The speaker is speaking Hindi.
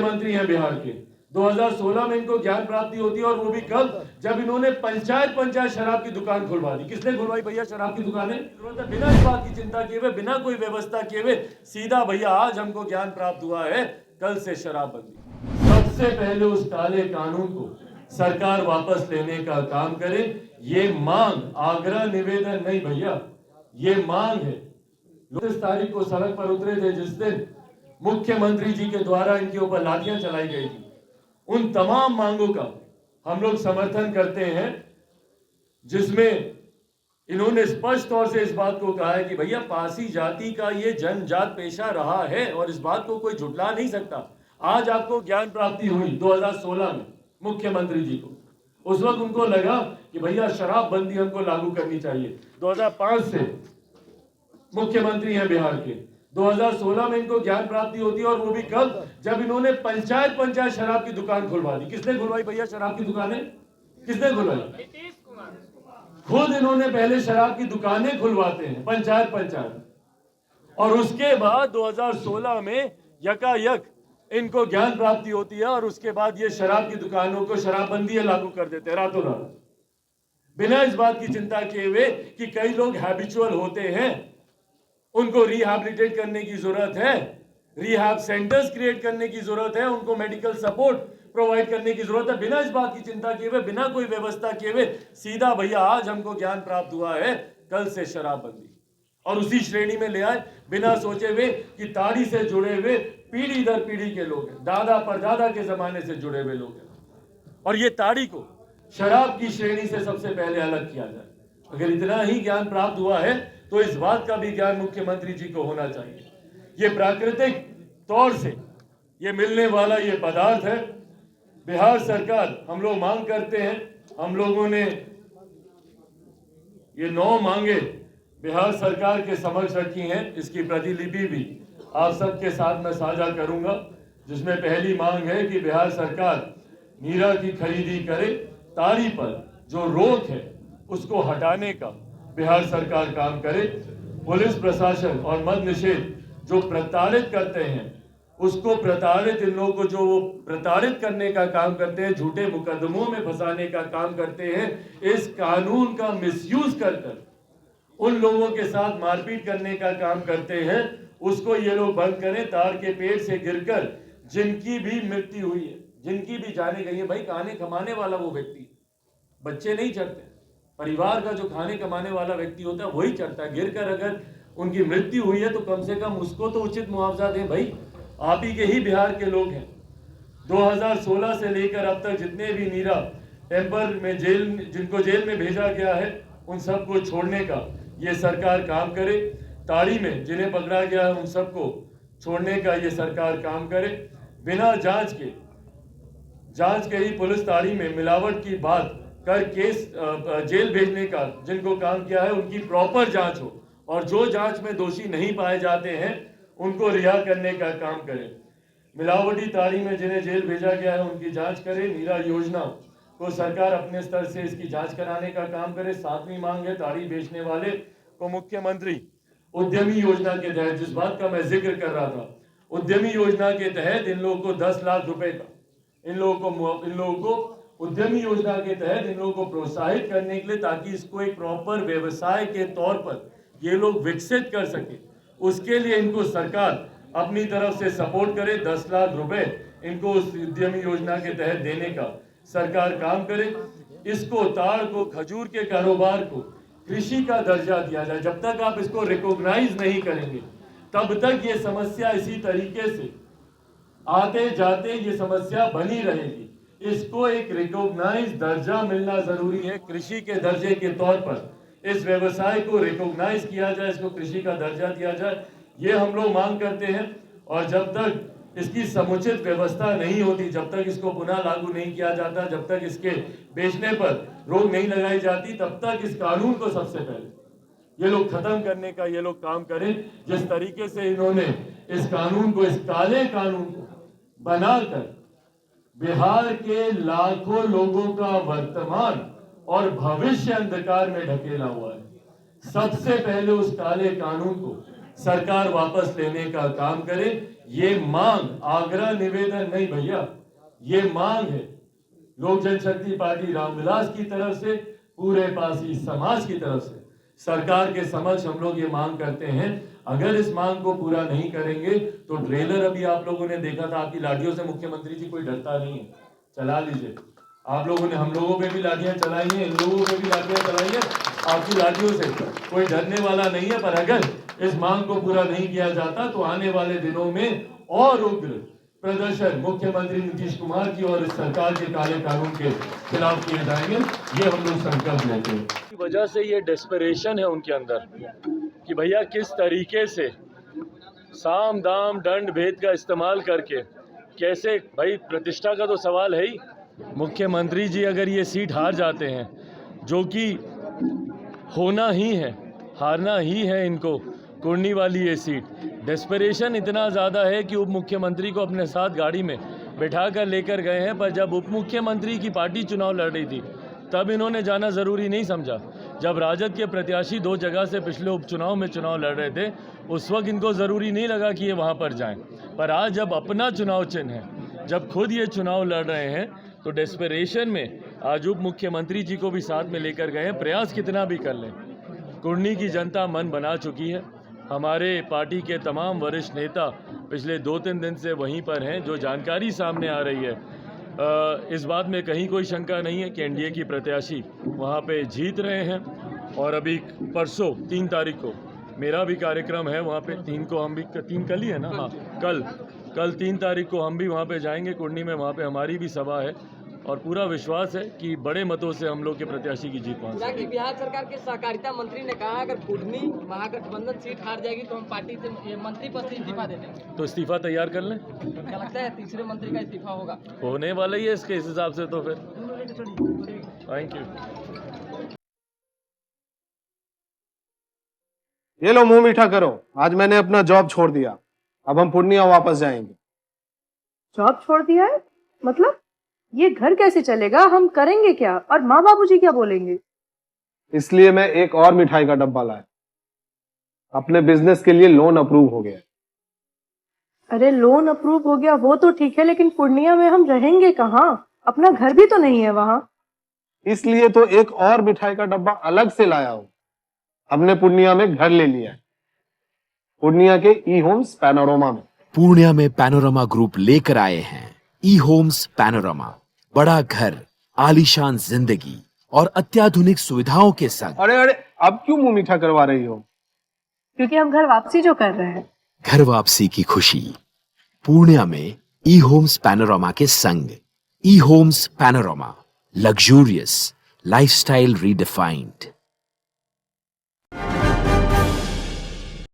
मंत्री हैं बिहार के। 2016 में इनको ज्ञान प्राप्ति होती है, और वो भी कब? जब इन्होंने पंचायत शराब की दुकान खुलवा दी। किसने खुलवाई भैया शराब की दुकानें? बिना इस बात की चिंता किए हुए, बिना कोई व्यवस्था किए हुए, सीधा भैया आज हमको ज्ञान प्राप्त हुआ है, कल से शराबबंदी। सबसे पहले उस काले कानून को सरकार वापस लेने का काम करे। ये मांग, आग्रह, निवेदन नहीं भैया, ये मांग है। लोग इस तारीख को सड़क पर उतरे थे जिस दिन मुख्यमंत्री जी के द्वारा इनके ऊपर लाठियां चलाई गई थी। उन तमाम मांगों का हम लोग समर्थन करते हैं, जिसमें इन्होंने स्पष्ट तौर से इस बात को कहा है कि भैया पासी जाति का ये जनजात पेशा रहा है, और इस बात को कोई झुठला नहीं सकता। आज आपको ज्ञान प्राप्ति हुई 2016 में मुख्यमंत्री जी को। उस वक्त उनको लगा कि भैया शराबबंदी हमको लागू करनी चाहिए। 2005 से मुख्यमंत्री हैं बिहार के। 2016 में इनको ज्ञान प्राप्ति होती है, और वो भी कब? जब इन्होंने पंचायत शराब की दुकान खुलवा दी। किसने खुलवाई भैया शराब की दुकानें? किसने खुलवाई? नीतीश कुमार। खुद इन्होंने पहले शराब की दुकानें खुलवाते हैं पंचायत, और उसके बाद 2016 में यकायक इनको ज्ञान प्राप्ति होती है, और उसके बाद ये शराब की दुकानों को शराबबंदी लागू कर देते हैं रातों रात, बिना इस बात की चिंता किए हुए कि कई लोग हैबिचुअल होते हैं, उनको रिहैबिलिटेट करने की जरूरत है, रिहैब सेंटर्स क्रिएट करने की जरूरत है, उनको मेडिकल सपोर्ट प्रोवाइड करने की जरूरत है। बिना इस बात की चिंता किए हुए, बिना कोई व्यवस्था किए हुए, सीधा भैया आज हमको ज्ञान प्राप्त हुआ है, कल से शराबबंदी, और उसी श्रेणी में ले आए, बिना सोचे हुए कि ताड़ी से जुड़े हुए पीढ़ी दर पीढ़ी के लोग हैं, दादा परदादा के जमाने से जुड़े हुए लोग हैं, और ये ताड़ी को शराब की श्रेणी से सबसे पहले अलग किया जाए। अगर इतना ही ज्ञान प्राप्त हुआ है तो इस बात का भी ज्ञान मुख्यमंत्री जी को होना चाहिए। ये प्राकृतिक तौर से ये मिलने वाला ये पदार्थ है। बिहार सरकार, हम लोग मांग करते हैं, हम लोगों ने ये 9 मांगे बिहार सरकार के समक्ष रखी हैं। इसकी प्रतिलिपि भी आप सबके साथ मैं साझा करूंगा, जिसमें पहली मांग है कि बिहार सरकार नीरा की खरीदी करे। ताड़ी पर जो रोक है उसको हटाने का बिहार सरकार काम करे। पुलिस प्रशासन और मद निषेध जो प्रताड़ित करते हैं, उसको प्रताड़ित, इन लोगों को जो वो प्रताड़ित करने का काम करते हैं, झूठे मुकदमों में फंसाने का काम करते हैं, इस कानून का मिसयूज कर उन लोगों के साथ मारपीट करने का काम करते हैं, उसको ये लोग बंद करें। ताड़ के पेड़ से गिरकर जिनकी भी मृत्यु हुई है, जिनकी भी जाने गई है, भाई खाने कमाने वाला वो व्यक्ति, बच्चे नहीं चढ़ते, परिवार का जो खाने कमाने वाला व्यक्ति होता है वही चढ़ता है। गिरकर अगर उनकी मृत्यु हुई है तो कम से कम उसको तो उचित मुआवजा दें। भाई आप ही के ही बिहार के लोग हैं। 2016 से लेकर अब तक जितने भी नीरा टेम्पर में जिनको जेल में भेजा गया है, उन सबको छोड़ने का ये सरकार काम करे। ताड़ी में जिन्हें पकड़ा गया है उन सबको छोड़ने का ये सरकार काम करे। बिना जांच के ही पुलिस ताड़ी में मिलावट की बात कर केस जेल भेजने का जिनको काम किया है, उनकी प्रॉपर जांच हो, और जो जांच में दोषी नहीं पाए जाते हैं उनको रिहा करने का काम करें। मिलावटी ताड़ी में जिन्हें जेल भेजा गया है उनकी जांच करें। नीरा योजना को सरकार अपने स्तर से इसकी जांच कराने का काम करे। 7वीं मांग है ताड़ी बेचने वाले को मुख्यमंत्री उद्यमी योजना के तहत, जिस बात का मैं जिक्र कर रहा था, उद्यमी योजना के तहत इन लोगों को 10 लाख रुपए का, इन लोगों को उद्यमी योजना के तहत इन लोगों को प्रोत्साहित करने के लिए, ताकि इसको एक प्रॉपर व्यवसाय के तौर पर ये लोग विकसित कर सके, उसके लिए इनको सरकार अपनी तरफ से सपोर्ट करे। 10 लाख रुपए इनको उस उद्यमी योजना के तहत देने का सरकार काम करे। इसको, ताड़ को, खजूर के कारोबार को कृषि का दर्जा दिया जाए। जब तक आप इसको रिकॉग्नाइज नहीं करेंगे तब तक ये समस्या इसी तरीके से आते जाते ये समस्या बनी रहेगी। इसको एक रिकॉग्नाइज दर्जा मिलना जरूरी है। कृषि के दर्जे के तौर पर इस व्यवसाय को रिकॉग्नाइज किया जाए, इसको कृषि का दर्जा दिया जाए, ये हम लोग मांग करते हैं। और जब तक इसकी समुचित व्यवस्था नहीं होती, जब तक इसको पुनः लागू नहीं किया जाता, जब तक इसके बेचने पर रोक नहीं लगाई जाती, तब तक इस कानून को सबसे पहले ये लोग खत्म करने का ये लोग काम करें। जिस तरीके से इन्होंने इस कानून को, इस काले कानून को बनाकर बिहार के लाखों लोगों का वर्तमान और भविष्य अंधकार में ढकेला हुआ है, सबसे पहले उस काले कानून को सरकार वापस लेने का काम करे। ये मांग आग्रह निवेदन नहीं भैया, ये मांग है लोक जनशक्ति पार्टी रामविलास की तरफ से, पूरे पासी समाज की तरफ से सरकार के समक्ष हम लोग ये मांग करते हैं। अगर इस मांग को पूरा नहीं करेंगे तो ट्रेलर अभी आप लोगों ने देखा था, आपकी लाठियों से मुख्यमंत्री जी कोई डरता नहीं है, चला लीजिए। आप लोगों ने हम लोगों पे भी लाठियां चलाई हैं, इन लोगों पे भी लाठियां चलाई हैं, आपकी लाठियों से कोई डरने वाला नहीं है। पर अगर इस मांग को पूरा नहीं किया जाता तो आने वाले दिनों में और उग्र प्रदर्शन मुख्यमंत्री नीतीश कुमार की और इस सरकार के काले कानून के खिलाफ किए जाएंगे, ये हम लोग संकल्प लेते हैं। की वजह से ये डेस्परेशन है उनके अंदर कि भैया किस तरीके से साम दाम दंड भेद का इस्तेमाल करके कैसे, भाई प्रतिष्ठा का तो सवाल है ही। मुख्यमंत्री जी अगर ये सीट हार जाते हैं, जो कि होना ही है, हारना ही है इनको, कुर्नी वाली ये सीट, डेस्परेशन इतना ज़्यादा है कि उप मुख्यमंत्री को अपने साथ गाड़ी में बैठा कर लेकर गए हैं। पर जब उप मुख्यमंत्री की पार्टी चुनाव लड़ रही थी तब इन्होंने जाना ज़रूरी नहीं समझा। जब राजद के प्रत्याशी 2 जगह से पिछले उपचुनाव में चुनाव लड़ रहे थे, उस वक्त इनको ज़रूरी नहीं लगा कि ये वहाँ पर जाएं। पर आज जब अपना चुनाव चिन्ह है, जब खुद ये चुनाव लड़ रहे हैं, तो डेस्परेशन में आज उप मुख्यमंत्री जी को भी साथ में लेकर गए हैं। प्रयास कितना भी कर लें, कुर्नी की जनता मन बना चुकी है। हमारे पार्टी के तमाम वरिष्ठ नेता पिछले 2-3 दिन से वहीं पर हैं। जो जानकारी सामने आ रही है, इस बात में कहीं कोई शंका नहीं है कि एनडीए की प्रत्याशी वहाँ पे जीत रहे हैं। और अभी परसों 3 तारीख को मेरा भी कार्यक्रम है वहाँ पे। 3 को हम भी, 3 कल ही है ना, हाँ कल 3 तारीख को हम भी वहाँ पे जाएंगे कुर्नी में, वहाँ पे हमारी भी सभा है। और पूरा विश्वास है कि बड़े मतों से हम लोग के प्रत्याशी की जीत पहुंचेगी। बिहार सरकार के सहकारिता मंत्री ने कहा अगर कुर्नी महागठबंधन सीट हार जाएगी तो हम पार्टी से मंत्री पद से इस्तीफा दे देंगे। तो इस्तीफा तैयार कर लें। क्या लगता है तीसरे मंत्री का इस्तीफा होगा? होने वाला ही है इसके इस हिसाब से तो फिर। Thank you. ये लो मुंह मीठा करो, आज मैंने अपना जॉब छोड़ दिया, अब हम पूर्णिया वापस जाएंगे। जॉब छोड़ दिया है? मतलब ये घर कैसे चलेगा? हम करेंगे क्या? और माँ बाबूजी क्या बोलेंगे? इसलिए मैं एक और मिठाई का डब्बा लाया। अपने बिजनेस के लिए लोन अप्रूव हो गया। अरे लोन अप्रूव हो गया वो तो ठीक है, लेकिन पूर्णिया में हम रहेंगे कहाँ? अपना घर भी तो नहीं है वहाँ। इसलिए तो एक और मिठाई का डब्बा अलग से लाया हूँ। हमने पूर्णिया में घर ले लिया है, पूर्णिया के ई होम्स पैनोरमा में। पूर्णिया में पैनोरमा ग्रुप लेकर आए हैं ई होम्स पैनोरमा। बड़ा घर, आलीशान जिंदगी और अत्याधुनिक सुविधाओं के संग। अरे अब क्यों मुंह मीठा करवा रही हो? क्योंकि हम घर वापसी जो कर रहे हैं। घर वापसी की खुशी पूर्णिया में ई होम्स पैनोरमा के संग। E homes panorama, luxurious lifestyle redefined.